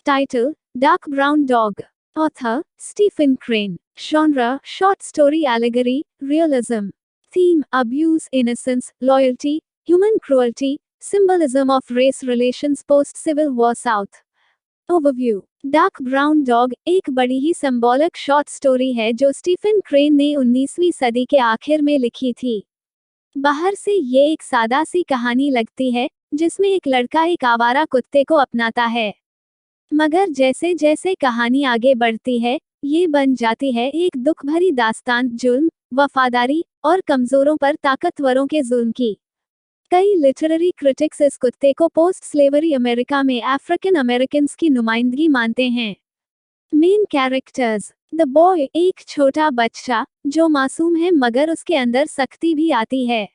Title: Dark Brown Dog. Author: Stephen Crane. Genre: Short story allegory, realism. Theme: abuse, innocence, loyalty, human cruelty, symbolism of race relations post-Civil War South. Overview. Dark brown dog एक बड़ी ही symbolic short story है जो Stephen Crane ने 19वीं सदी के आखिर में लिखी थी। बाहर से ये एक सादा सी कहानी लगती है जिसमें एक लड़का एक आवारा कुत्ते को अपनाता है, मगर जैसे जैसे कहानी आगे बढ़ती है ये बन जाती है एक दुख भरी दास्तान जुल्म, वफादारी और कमजोरों पर ताकतवरों के जुल्म की। कई लिटरेरी क्रिटिक्स इस कुत्ते को पोस्ट स्लेवरी अमेरिका में अफ्रीकन अमेरिकन की नुमाइंदगी मानते हैं। मेन कैरेक्टर्स: द बॉय एक छोटा बच्चा जो मासूम है मगर उसके अंदर सख्ती भी आती है।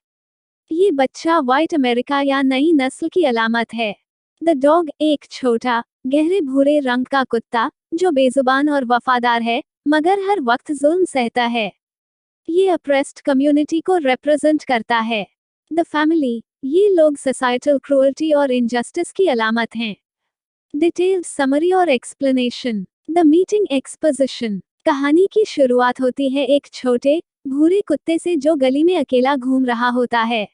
ये बच्चा व्हाइट अमेरिका या नई नस्ल की अलामत है। द डॉग एक छोटा गहरे भूरे रंग का कुत्ता जो बेजुबान और वफादार है मगर हर वक्त जुल्म सहता है। ये अप्रेस्ड कम्युनिटी को रिप्रेजेंट करता है। द फैमिली, ये लोग सोसाइटल क्रूअल्टी और इनजस्टिस की अलामत हैं। डिटेल्ड समरी और एक्सप्लेनेशन। The meeting exposition. कहानी की शुरुआत होती है एक छोटे भूरे कुत्ते से जो गली में अकेला घूम रहा होता है।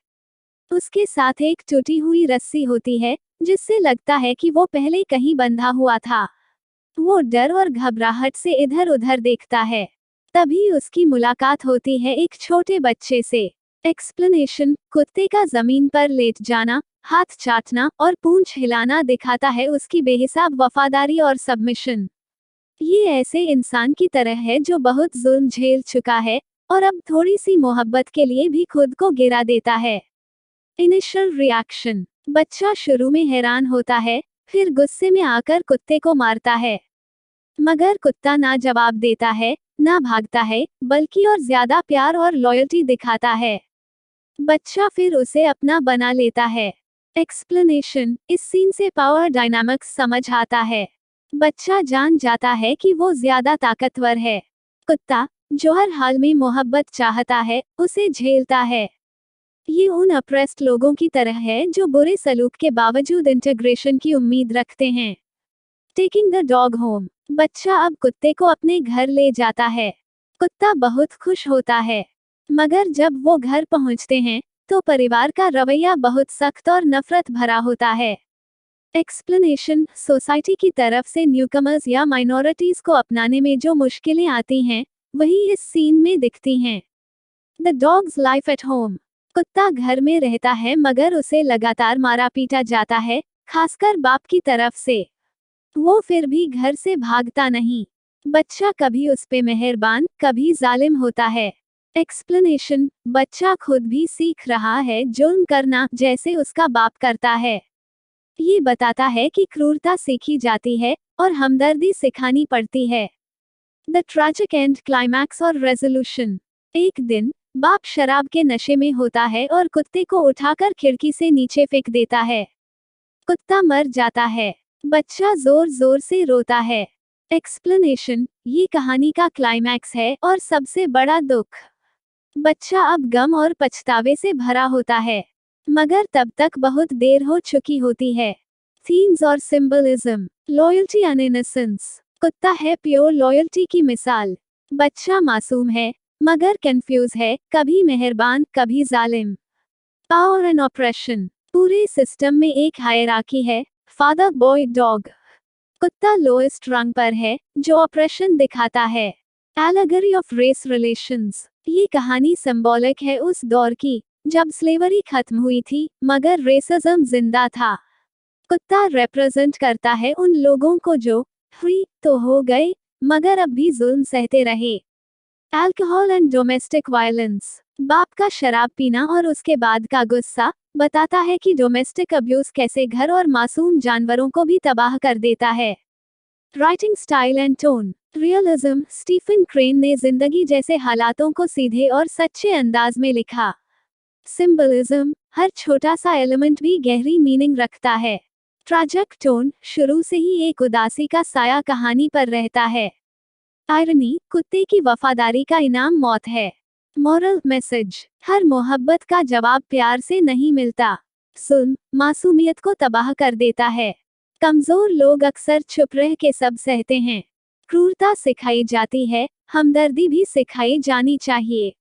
उसके साथ एक टूटी हुई रस्सी होती है जिससे लगता है कि वो पहले कहीं बंधा हुआ था। वो डर और घबराहट से इधर उधर देखता है। तभी उसकी मुलाकात होती है एक छोटे बच्चे से। एक्सप्लेनेशन: कुत्ते का जमीन पर लेट जाना, हाथ चाटना और पूंछ हिलाना दिखाता है उसकी बेहिसाब वफादारी और सबमिशन। ये ऐसे इंसान की तरह है जो बहुत जुल्म झेल चुका है और अब थोड़ी सी मोहब्बत के लिए भी खुद को गिरा देता है। इनिशियल रिएक्शन: बच्चा शुरू में हैरान होता है, फिर गुस्से में आकर कुत्ते को मारता है, मगर कुत्ता ना जवाब देता है, ना भागता है, बल्कि और ज्यादा प्यार और लॉयल्टी दिखाता है। बच्चा फिर उसे अपना बना लेता है। एक्सप्लेनेशन: इस सीन से पावर डायनामिक्स समझ आता है। बच्चा जान जाता है कि वो ज्यादा ताकतवर है। कुत्ता, जो हर हाल में मोहब्बत चाहता है, उसे झेलता है। ये उन अप्रेस्ड लोगों की तरह है जो बुरे सलूक के बावजूद इंटीग्रेशन की उम्मीद रखते हैं। Taking the dog home. बच्चा अब कुत्ते को अपने घर ले जाता है। कुत्ता बहुत खुश होता है, मगर जब वो घर पहुंचते हैं तो परिवार का रवैया बहुत सख्त और नफरत भरा होता है। एक्सप्लेनेशन: सोसाइटी की तरफ से न्यूकमर्स या माइनॉरिटीज को अपनाने में जो मुश्किलें आती हैं वही इस सीन में दिखती हैं। The dogs life at home. कुत्ता घर में रहता है मगर उसे लगातार मारा पीटा जाता है, खासकर बाप की तरफ से। वो फिर भी घर से भागता नहीं। बच्चा कभी उस पे मेहरबान, कभी जालिम होता है। एक्सप्लेनेशन: बच्चा खुद भी सीख रहा है जुल्म करना जैसे उसका बाप करता है। ये बताता है कि क्रूरता सीखी जाती है और हमदर्दी सिखानी पड़ती है। द ट्रैजिक एंड क्लाइमैक्स और रेजोल्यूशन। एक दिन बाप शराब के नशे में होता है और कुत्ते को उठाकर खिड़की से नीचे फेंक देता है। कुत्ता मर जाता है। बच्चा जोर जोर से रोता है। एक्सप्लेनेशन: ये कहानी का क्लाइमैक्स है और सबसे बड़ा दुख। बच्चा अब गम और पछतावे से भरा होता है, मगर तब तक बहुत देर हो चुकी होती है। थीम्स और सिंबलिज्म। Loyalty and innocence. कुत्ता है प्योर लॉयल्टी की मिसाल। बच्चा मासूम है मगर कंफ्यूज है, कभी मेहरबान, कभी जालिम। Power and operation. पूरे सिस्टम में एक हायरार्की है, फादर बॉय डॉग। कुत्ता लोएस्ट रंग पर है जो ऑपरेशन दिखाता है। Allegory of race relations. ये कहानी सिंबॉलिक है उस दौर की जब स्लेवरी खत्म हुई थी मगर रेसिज्म जिंदा था। कुत्ता रिप्रेजेंट करता है उन लोगों को जो फ्री तो हो गए मगर अब भी जुल्म सहते रहे। Alcohol and domestic violence. बाप का शराब पीना और उसके बाद का गुस्सा बताता है कि डोमेस्टिक अब्यूज कैसे घर और मासूम जानवरों को भी तबाह कर देता है। Writing style and tone. Realism. Stephen Crane ने जिंदगी जैसे हालातों को सीधे और सच्चे अंदाज में लिखा। सिंबलिज्म। हर छोटा सा एलिमेंट भी गहरी मीनिंग रखता है। Tragic tone. शुरू से ही एक उदासी का साया कहानी पर रहता है। आयरनी। कुत्ते की वफादारी का इनाम मौत है। Moral message. हर मोहब्बत का जवाब प्यार से नहीं मिलता। जुल्म मासूमियत को तबाह कर देता है। कमजोर लोग अक्सर चुप रह के सब सहते हैं। क्रूरता सिखाई जाती है, हमदर्दी भी सिखाई जानी चाहिए।